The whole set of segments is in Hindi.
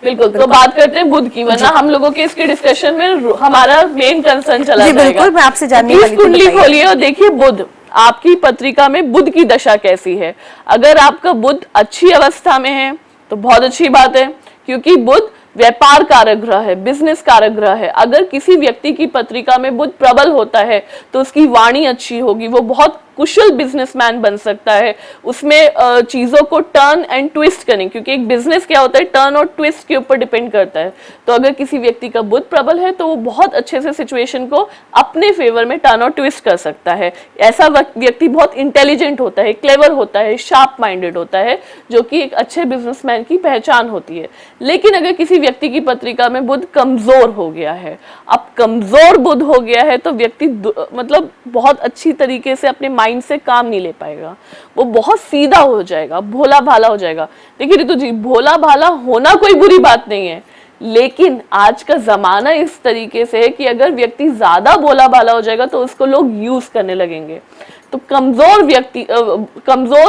बिल्कुल, तो बात करते हैं बुध की, वरना हम लोगों के इसके डिस्कशन में हमारा मेन कंसर्न चला जाएगा। बिल्कुल, मैं आपसे जानने प्लीज वाली थी, कुंडली बताइए। खोलिए और देखिए बुध, आपकी पत्रिका में बुध की दशा कैसी है। अगर आपका बुध अच्छी अवस्था में है तो बहुत अच्छी बात है, क्योंकि बुध व्यापार कारक ग्रह है, बिजनेस कारक ग्रह है। अगर किसी व्यक्ति की पत्रिका में बुध प्रबल होता है तो उसकी वाणी अच्छी होगी, वो बहुत कुशल बिजनेसमैन बन सकता है। उसमें चीजों को टर्न एंड ट्विस्ट करें, क्योंकि एक बिजनेस क्या होता है, टर्न और ट्विस्ट के ऊपर डिपेंड करता है। तो अगर किसी व्यक्ति का बुध प्रबल है तो वो बहुत अच्छे से सिचुएशन को अपने फेवर में टर्न और ट्विस्ट कर सकता है। ऐसा व्यक्ति बहुत इंटेलिजेंट होता है, क्लेवर होता है, शार्प माइंडेड होता है, जो कि एक अच्छे बिजनेसमैन की पहचान होती है। लेकिन अगर किसी व्यक्ति की पत्रिका में बुध कमजोर हो गया है, अब कमजोर बुध हो गया है तो व्यक्ति मतलब बहुत अच्छी तरीके से अपने माइंड से काम नहीं ले पाएगा, वो बहुत सीधा हो जाएगा, भोला भाला हो जाएगा। देखिए रितु जी, भोला भाला होना कोई बुरी बात नहीं है, लेकिन आज का जमाना इस तरीके से है कि अगर व्यक्ति ज्यादा भोला भाला हो जाएगा तो उसको लोग यूज करने लगेंगे। तो कमजोर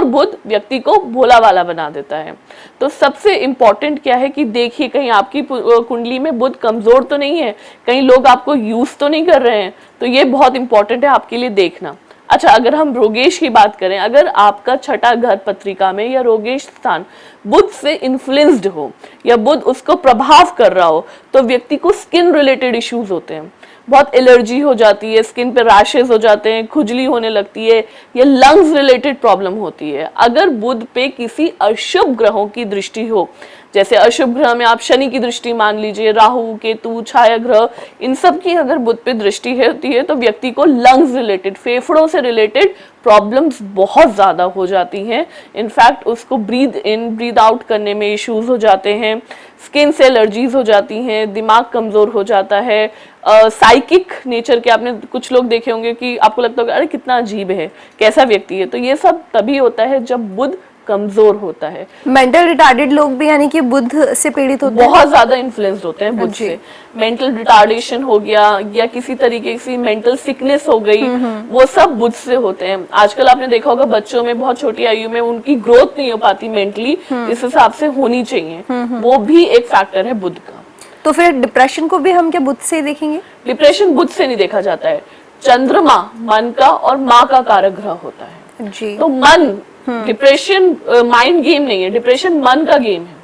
बुध व्यक्ति को भोला भाला बना देता है। तो सबसे इंपॉर्टेंट क्या है कि देखिए कहीं आपकी कुंडली में बुध कमजोर तो नहीं है, कहीं लोग आपको यूज तो नहीं कर रहे हैं। तो ये बहुत इंपॉर्टेंट है आपके लिए देखना। अच्छा, अगर हम रोगेश की बात करें, अगर आपका छठा घर पत्रिका में या रोगेश स्थान बुध से इन्फ्लुएंस्ड हो या बुध उसको प्रभाव कर रहा हो तो व्यक्ति को स्किन रिलेटेड इश्यूज होते हैं, बहुत एलर्जी हो जाती है, स्किन पे रैशेस हो जाते हैं, खुजली होने लगती है, या लंग्स रिलेटेड प्रॉब्लम होती है। अगर बुध पे किसी अशुभ ग्रहों की दृष्टि हो, जैसे अशुभ ग्रह में आप शनि की दृष्टि मान लीजिए, राहु केतु छाया ग्रह, इन सब की अगर बुध पे दृष्टि होती है तो व्यक्ति को लंग्स रिलेटेड, फेफड़ों से रिलेटेड प्रॉब्लम्स बहुत ज्यादा हो जाती हैं। इनफैक्ट उसको ब्रीद इन ब्रीद आउट करने में इश्यूज हो जाते हैं, स्किन से एलर्जीज हो जाती हैं, दिमाग कमजोर हो जाता है। साइकिक नेचर के आपने कुछ लोग देखे होंगे कि आपको लगता होगा अरे कितना अजीब है, कैसा व्यक्ति है। तो ये सब तभी होता है जब बुध कमजोर होता है। मेंटल रिटार्डेड लोग भी यानी कि बुध से पीड़ित होते हैं, बहुत ज्यादा इन्फ्लुएंस्ड होते हैं बुध से। मेंटल रिटार्डेशन हो गया या किसी तरीके की मेंटल सिकनेस हो गई, वो सब बुध से होते हैं। आजकल आपने देखा होगा बच्चों में बहुत छोटी आयु में उनकी ग्रोथ नहीं हो पाती मेंटली इस हिसाब से होनी चाहिए, वो भी एक फैक्टर है बुध का। तो फिर डिप्रेशन को भी हम क्या बुध से देखेंगे? डिप्रेशन बुध से नहीं देखा जाता है। चंद्रमा मन का और माँ का कारक ग्रह होता है जी। तो मन, डिप्रेशन माइंड गेम नहीं है, डिप्रेशन मन का गेम है,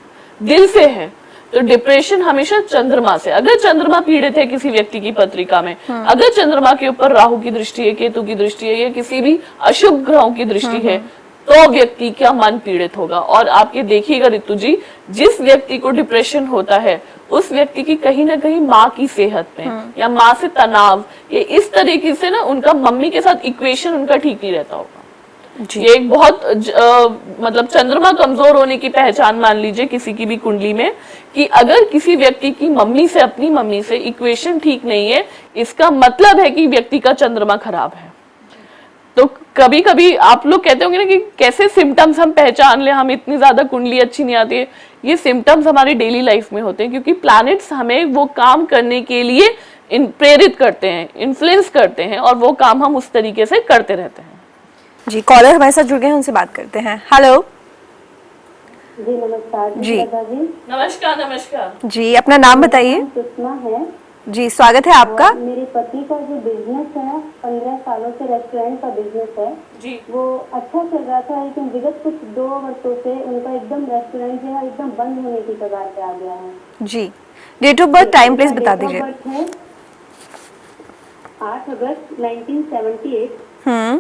दिल से है। तो डिप्रेशन हमेशा चंद्रमा से, अगर चंद्रमा पीड़ित है किसी व्यक्ति की पत्रिका में, अगर चंद्रमा के ऊपर राहु की दृष्टि है, केतु की दृष्टि है या किसी भी अशुभ ग्रहों की दृष्टि है तो व्यक्ति का मन पीड़ित होगा। और आप ये देखिएगा रितु जी, जिस व्यक्ति को डिप्रेशन होता है उस व्यक्ति की कहीं ना कहीं माँ की सेहत में या माँ से तनाव, ये इस तरीके से ना उनका मम्मी के साथ इक्वेशन उनका ठीक नहीं रहता होगा। ये एक बहुत मतलब चंद्रमा कमजोर होने की पहचान मान लीजिए किसी की भी कुंडली में, कि अगर किसी व्यक्ति की मम्मी से, अपनी मम्मी से इक्वेशन ठीक नहीं है, इसका मतलब है कि व्यक्ति का चंद्रमा खराब है। तो कभी कभी आप लोग कहते होंगे ना कि कैसे सिम्टम्स हम पहचान ले, हम इतनी ज्यादा कुंडली अच्छी नहीं आती है। ये सिम्टम्स हमारी डेली लाइफ में होते हैं, क्योंकि प्लैनेट्स हमें वो काम करने के लिए प्रेरित करते हैं, इन्फ्लुएंस करते हैं, और वो काम हम उस तरीके से करते रहते हैं। जी, कॉलर हमारे साथ जुड़ गए हैं, उनसे बात करते हैं। हेलो जी, नमस्कार जी। नमस्कार। नमस्कार जी, अपना नाम बताइए। सुषमा है जी, स्वागत है आपका। मेरे पति का जो बिजनेस है 15 सालों से रेस्टोरेंट का बिजनेस है जी। वो अच्छा चल रहा था, लेकिन विगत कुछ 2 वर्षों से उनका एकदम रेस्टोरेंट जो है एकदम बंद होने की कगार पे आ गया है। जी, date of birth time please बता दीजिए। 8 अगस्त 1978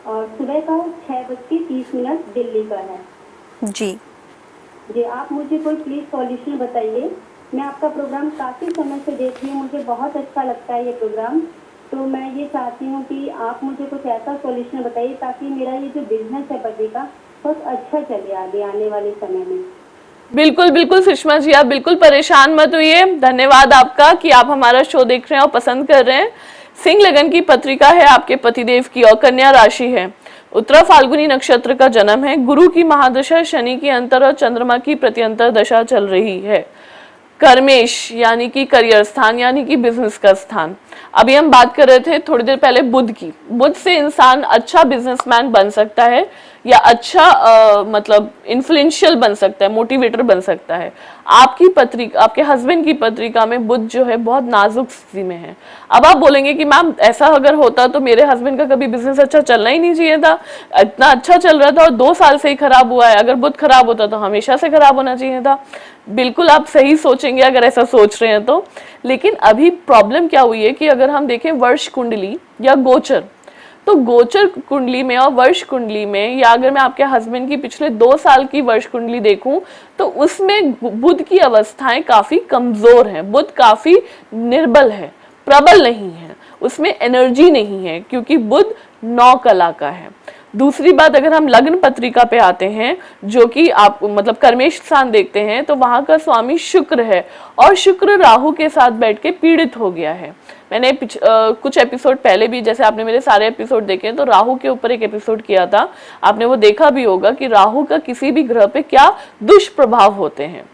और सुबह का 6:30 दिल्ली का है। जी जी, आप मुझे कोई प्लीज सॉल्यूशन बताइए। मैं आपका प्रोग्राम काफी समय से देख रही हूँ, मुझे बहुत अच्छा लगता है ये प्रोग्राम। तो मैं ये चाहती हूँ कि आप मुझे कुछ ऐसा सॉल्यूशन बताइए ताकि मेरा ये जो बिजनेस है पति का बहुत अच्छा चले आगे आने वाले समय में। बिल्कुल बिल्कुल सुषमा जी, आप बिल्कुल परेशान मत होइए। धन्यवाद आपका कि आप हमारा शो देख रहे हैं और पसंद कर रहे हैं। सिंह लगन की पत्रिका है आपके पतिदेव की और कन्या राशि है। उत्तरा फाल्गुनी नक्षत्र का जन्म है। गुरु की महादशा, शनि की अंतर और चंद्रमा की प्रत्यंतर दशा चल रही है। कर्मेश यानी कि करियर स्थान यानी कि बिजनेस का स्थान। अभी हम बात कर रहे थे थोड़ी देर पहले बुध की। बुध से इंसान अच्छा बिजनेसमैन बन सकता है या अच्छा मतलब इन्फ्लुएंशियल बन सकता है, मोटिवेटर बन सकता है। आपकी पत्रिका, आपके हस्बैंड की पत्रिका में बुध जो है बहुत नाजुक स्थिति में है। अब आप बोलेंगे कि मैम ऐसा अगर होता तो मेरे हस्बैंड का कभी बिजनेस अच्छा चलना ही नहीं चाहिए था, इतना अच्छा चल रहा था और 2 साल से ही खराब हुआ है। अगर बुध खराब होता तो हमेशा से खराब होना चाहिए था। बिल्कुल आप सही सोचेंगे अगर ऐसा सोच रहे हैं तो। लेकिन अभी प्रॉब्लम क्या हुई है कि अगर हम देखें वर्ष कुंडली या गोचर, तो गोचर कुंडली में और वर्ष कुंडली में, या अगर मैं आपके हस्बैंड की पिछले 2 साल की वर्ष कुंडली देखूं तो उसमें बुध की अवस्थाएं काफी कमजोर हैं। बुध काफी निर्बल है, प्रबल नहीं है, उसमें एनर्जी नहीं है क्योंकि बुध 9 कला का है। दूसरी बात, अगर हम लग्न पत्रिका पे आते हैं जो कि आप मतलब कर्मेश स्थान देखते हैं, तो वहां का स्वामी शुक्र है और शुक्र राहु के साथ बैठ के पीड़ित हो गया है। मैंने कुछ एपिसोड पहले भी, जैसे आपने मेरे सारे एपिसोड देखे तो राहु के ऊपर एक एपिसोड किया था, आपने वो देखा भी होगा कि राहु का किसी भी ग्रह पे क्या दुष्प्रभाव होते हैं।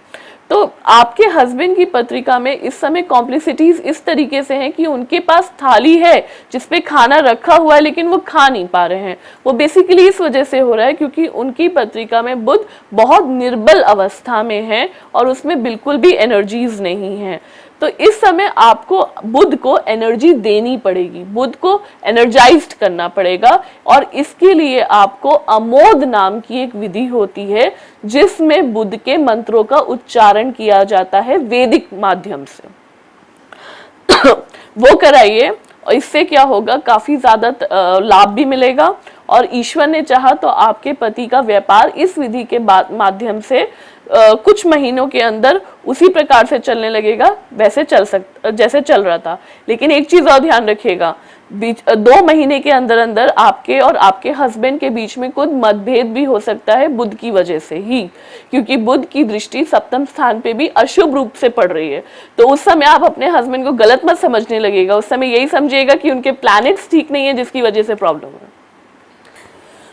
तो आपके हस्बैंड की पत्रिका में इस समय कॉम्प्लिसिटीज इस तरीके से हैं कि उनके पास थाली है जिसपे खाना रखा हुआ है लेकिन वो खा नहीं पा रहे हैं। वो बेसिकली इस वजह से हो रहा है क्योंकि उनकी पत्रिका में बुध बहुत निर्बल अवस्था में है और उसमें बिल्कुल भी एनर्जीज नहीं है। तो इस समय आपको बुध को एनर्जी देनी पड़ेगी, बुध को एनर्जाइज्ड करना पड़ेगा और इसके लिए आपको अमोद नाम की एक विधि होती है जिसमें बुध के मंत्रों का उच्चारण किया जाता है वैदिक माध्यम से। वो कराइए और इससे क्या होगा, काफी ज्यादा लाभ भी मिलेगा और ईश्वर ने चाहा तो आपके पति का व्यापार इस विधि के माध्यम से कुछ महीनों के अंदर उसी प्रकार से चलने लगेगा जैसे चल रहा था। लेकिन एक चीज और ध्यान रखिएगा, 2 महीने के अंदर अंदर आपके और आपके हस्बैंड के बीच में कुछ मतभेद भी हो सकता है बुध की वजह से ही, क्योंकि बुध की दृष्टि सप्तम स्थान पे भी अशुभ रूप से पड़ रही है। तो उस समय आप अपने हस्बैंड को गलत मत समझने लगेगा, उस समय यही समझिएगा कि उनके प्लैनेट्स ठीक नहीं है जिसकी वजह से प्रॉब्लम है।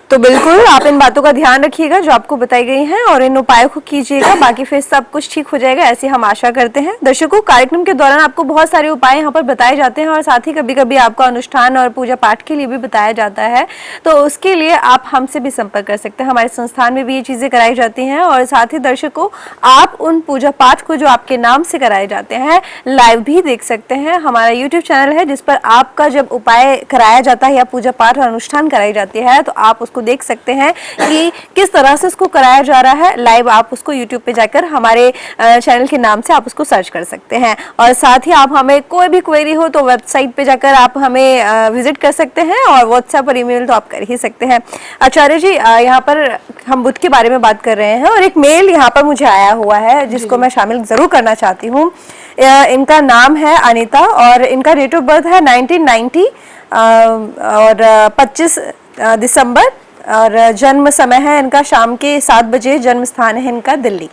तो बिल्कुल आप इन बातों का ध्यान रखिएगा जो आपको बताई गई हैं और इन उपायों को कीजिएगा, बाकी फिर सब कुछ ठीक हो जाएगा, ऐसी हम आशा करते हैं। दर्शकों, कार्यक्रम के दौरान आपको बहुत सारे उपाय यहाँ पर बताए जाते हैं और साथ ही कभी कभी आपको अनुष्ठान और पूजा पाठ के लिए भी बताया जाता है, तो उसके लिए आप हमसे भी संपर्क कर सकते हैं। हमारे संस्थान में भी ये चीजें कराई जाती हैं और साथ ही दर्शकों, आप उन पूजा पाठ को जो आपके नाम से कराए जाते हैं लाइव भी देख सकते हैं। हमारा यूट्यूब चैनल है जिस पर आपका जब उपाय कराया जाता है या पूजा पाठ और अनुष्ठान कराई जाती है तो आप उसको देख सकते हैं कि किस तरह से उसको कराया जा रहा है लाइव। आप उसको YouTube पे जाकर हमारे चैनल के नाम से आप उसको सर्च कर सकते हैं और साथ ही आप हमें कोई भी क्वेरी हो तो वेबसाइट पे जाकर आप हमें विजिट कर सकते हैं और व्हाट्सएप और ईमेल तो आप कर ही सकते हैं। आचार्य जी, यहाँ पर हम बुध के बारे में बात कर रहे हैं और एक मेल यहाँ पर मुझे आया हुआ है जिसको मैं शामिल जरूर करना चाहती हूँ। इनका नाम है अनीता और इनका डेट ऑफ बर्थ है 1990 और 25 दिसंबर और जन्म समय है इनका शाम के 7 बजे, जन्म स्थान है इनका दिल्ली।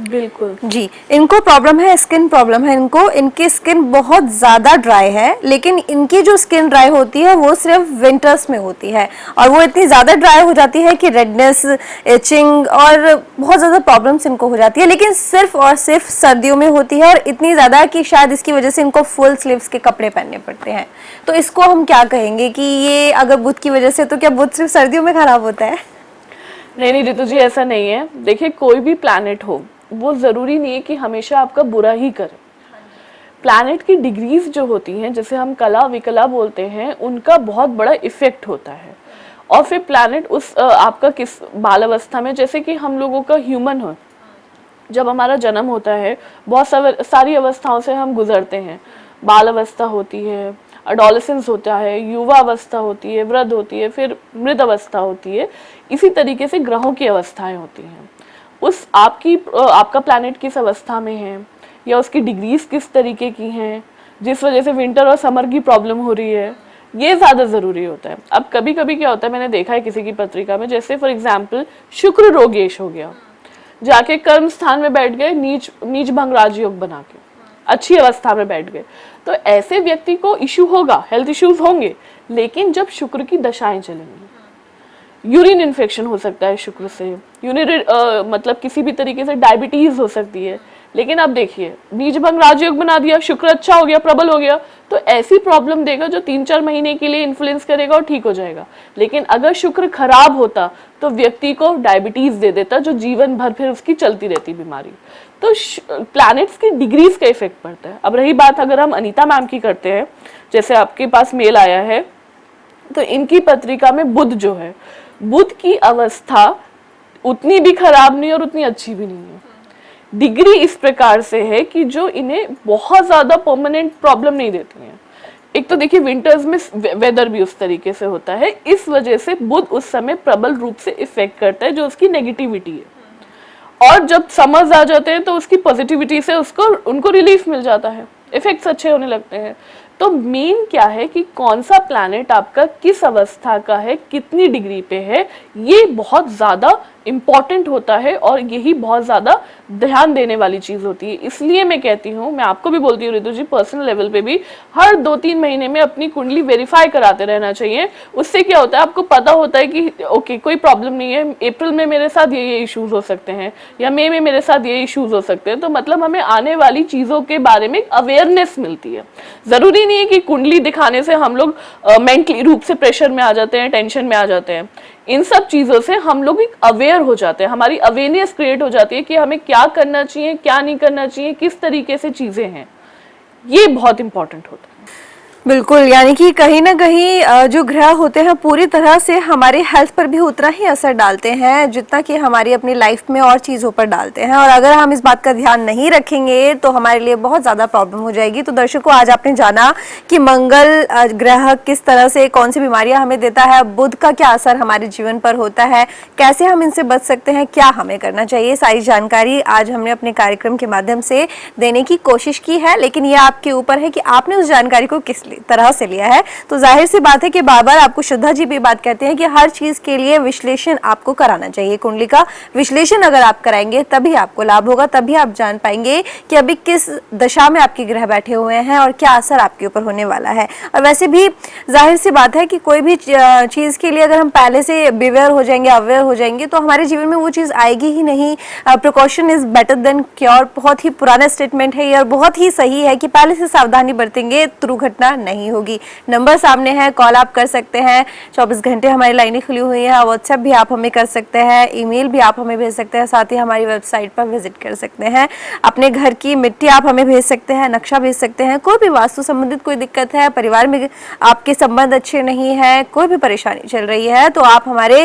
बिल्कुल जी, इनको प्रॉब्लम है, स्किन प्रॉब्लम है इनको। इनकी स्किन बहुत ज्यादा ड्राई है, लेकिन इनकी जो स्किन ड्राई होती है वो सिर्फ विंटर्स में होती है और वो इतनी ज्यादा ड्राई हो जाती है कि रेडनेस, एचिंग और बहुत ज्यादा प्रॉब्लम्स इनको हो जाती है, लेकिन सिर्फ और सिर्फ सर्दियों में होती है और इतनी ज्यादा कि शायद इसकी वजह से इनको फुल स्लीव्स के कपड़े पहनने पड़ते हैं। तो इसको हम क्या कहेंगे कि ये अगर बुध की वजह से, तो क्या बुध सिर्फ सर्दियों में खराब होता है? नहीं रितु जी, ऐसा नहीं है। देखिए, कोई भी प्लैनेट हो वो जरूरी नहीं है कि हमेशा आपका बुरा ही करे। प्लैनेट की डिग्रीज जो होती हैं, जैसे हम कला विकला बोलते हैं, उनका बहुत बड़ा इफेक्ट होता है। और फिर प्लैनेट उस आपका किस बाल अवस्था में, जैसे कि हम लोगों का ह्यूमन हो, जब हमारा जन्म होता है बहुत सारी अवस्थाओं से हम गुजरते हैं। बाल अवस्था होती है, एडोलेसेंस होता है, युवा अवस्था होती है, वृद्ध होती है, फिर मृद अवस्था होती है। इसी तरीके से ग्रहों की अवस्थाएं होती हैं। उस आपका प्लैनेट किस अवस्था में है या उसकी डिग्रीज किस तरीके की हैं, जिस वजह से विंटर और समर की प्रॉब्लम हो रही है, ये ज्यादा जरूरी होता है। अब कभी कभी क्या होता है, मैंने देखा है किसी की पत्रिका में, जैसे फॉर एग्जाम्पल शुक्र रोगेश हो गया, जाके कर्म स्थान में बैठ गए, नीच भंग राजयोग बना के अच्छी अवस्था में बैठ गए, तो ऐसे व्यक्ति को इश्यू होगा, हेल्थ इश्यूज होंगे। लेकिन जब शुक्र की दशाएं चलेंगी, यूरिन इन्फेक्शन हो सकता है शुक्र से, मतलब किसी भी तरीके से डायबिटीज हो सकती है, लेकिन अब देखिए नीच भंग राजयोग बना दिया, शुक्र अच्छा हो गया, प्रबल हो गया, तो ऐसी प्रॉब्लम देगा जो 3-4 महीने के लिए इन्फ्लुएंस करेगा और ठीक हो जाएगा। लेकिन अगर शुक्र खराब होता तो व्यक्ति को डायबिटीज दे देता, जो जीवन भर फिर उसकी चलती रहती बीमारी। तो प्लैनेट्स की डिग्रीज का इफेक्ट पड़ता है। अब रही बात अगर हम अनीता मैम की करते हैं, जैसे आपके पास मेल आया है, तो इनकी पत्रिका में बुध जो है, बुध की अवस्था उतनी भी खराब नहीं और उतनी अच्छी भी नहीं है। डिग्री इस प्रकार से है कि जो इन्हें बहुत ज्यादा परमानेंट प्रॉब्लम नहीं देती है। एक तो देखिए विंटर्स में वेदर भी उस तरीके से होता है, इस वजह से बुध उस समय प्रबल रूप से इफेक्ट करता है, जो उसकी नेगेटिविटी है। और जब समर्स आ जाते हैं तो उसकी पॉजिटिविटी से उनको रिलीफ मिल जाता है, इफेक्ट्स अच्छे होने लगते हैं। तो मेन क्या है कि कौन सा प्लैनेट आपका किस अवस्था का है, कितनी डिग्री पे है, ये बहुत ज्यादा इंपॉर्टेंट होता है और यही बहुत ज्यादा ध्यान देने वाली चीज होती है। इसलिए मैं कहती हूँ, मैं आपको भी बोलती हूँ रितु जी, पर्सनल लेवल पे भी हर 2-3 महीने में अपनी कुंडली वेरीफाई कराते रहना चाहिए। उससे क्या होता है, आपको पता होता है कि ओके कोई प्रॉब्लम नहीं है, अप्रैल में मेरे साथ ये इश्यूज हो सकते हैं या मई में मेरे साथ ये इश्यूज हो सकते हैं। तो मतलब हमें आने वाली चीजों के बारे में अवेयरनेस मिलती है। जरूरी नहीं है कि कुंडली दिखाने से हम लोग मेंटली रूप से प्रेशर में आ जाते हैं, टेंशन में आ जाते हैं। इन सब चीजों से हम लोग एक अवेयर हो जाते हैं, हमारी अवेयरनेस क्रिएट हो जाती है कि हमें क्या करना चाहिए, क्या नहीं करना चाहिए, किस तरीके से चीजें हैं, ये बहुत इंपॉर्टेंट होता है। बिल्कुल, यानी कि कहीं ना कहीं जो ग्रह होते हैं पूरी तरह से हमारे हेल्थ पर भी उतना ही असर डालते हैं जितना कि हमारी अपनी लाइफ में और चीज़ों पर डालते हैं। और अगर हम इस बात का ध्यान नहीं रखेंगे तो हमारे लिए बहुत ज़्यादा प्रॉब्लम हो जाएगी। तो दर्शकों, आज आपने जाना कि मंगल ग्रह किस तरह से कौन सी बीमारियां हमें देता है, बुध का क्या असर हमारे जीवन पर होता है, कैसे हम इनसे बच सकते हैं, क्या हमें करना चाहिए, सारी जानकारी आज हमने अपने कार्यक्रम के माध्यम से देने की कोशिश की है। लेकिन ये आपके ऊपर है कि आपने उस जानकारी को किस तरह से लिया है। तो जाहिर सी बात है कि बार-बार आपको श्रद्धा जी भी बात कहते हैं कि हर चीज के लिए विश्लेषण आपको कराना चाहिए। कुंडली का विश्लेषण अगर आप कराएंगे तभी आपको लाभ होगा, तभी आप जान पाएंगे कि अभी किस दशा में आपके ग्रह बैठे हुए हैं और क्या असर आपके ऊपर होने वाला है। और वैसे भी जाहिर सी बात है कि कोई भी चीज के लिए अगर हम पहले से बिवेयर हो जाएंगे, अवेयर हो जाएंगे, तो हमारे जीवन में वो चीज आएगी ही नहीं। Precaution is better than cure, बहुत ही पुराना स्टेटमेंट है ये और बहुत ही सही है कि पहले से सावधानी बरतेंगे तो दुर्घटना नहीं होगी। नंबर सामने है, कॉल आप कर सकते हैं, 24 घंटे हमारी लाइनें खुली हुई हैं। व्हाट्सएप भी आप हमें कर सकते हैं, ईमेल भी आप हमें भेज सकते हैं, साथ ही हमारी वेबसाइट पर विजिट कर सकते हैं। अपने घर की मिट्टी आप हमें भेज सकते हैं, नक्शा भेज सकते हैं। कोई भी वास्तु संबंधित कोई दिक्कत है, परिवार में आपके संबंध अच्छे नहीं है, कोई भी परेशानी चल रही है, तो आप हमारे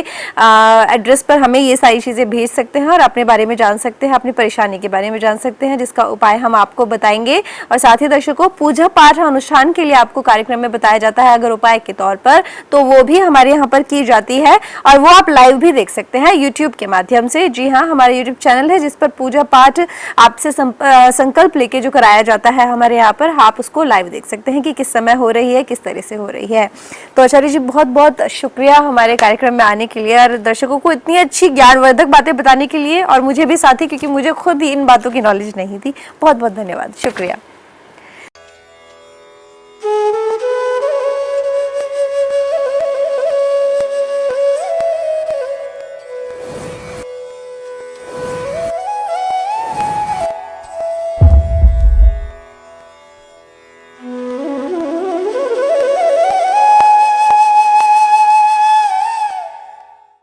एड्रेस पर हमें ये सारी चीजें भेज सकते हैं और अपने बारे में जान सकते हैं, अपनी परेशानी के बारे में जान सकते हैं, जिसका उपाय हम आपको बताएंगे। और साथ ही दर्शकों, पूजा पाठ अनुष्ठान के लिए आपको कार्यक्रम में बताया जाता है अगर उपाय के तौर पर, तो वो भी हमारे यहाँ पर की जाती है और वो आप लाइव भी देख सकते हैं यूट्यूब के माध्यम से। जी हाँ, हमारे यूट्यूब चैनल है जिस पर पूजा पाठ आपसे संकल्प लेके जो कराया जाता है हमारे यहाँ पर, आप उसको लाइव देख सकते हैं कि किस समय हो रही है, किस तरह से हो रही है। तो आचार्य जी, बहुत बहुत शुक्रिया हमारे कार्यक्रम में आने के लिए और दर्शकों को इतनी अच्छी ज्ञानवर्धक बातें बताने के लिए, और मुझे भी साथ ही, क्योंकि मुझे खुद ही इन बातों की नॉलेज नहीं थी। बहुत बहुत धन्यवाद, शुक्रिया।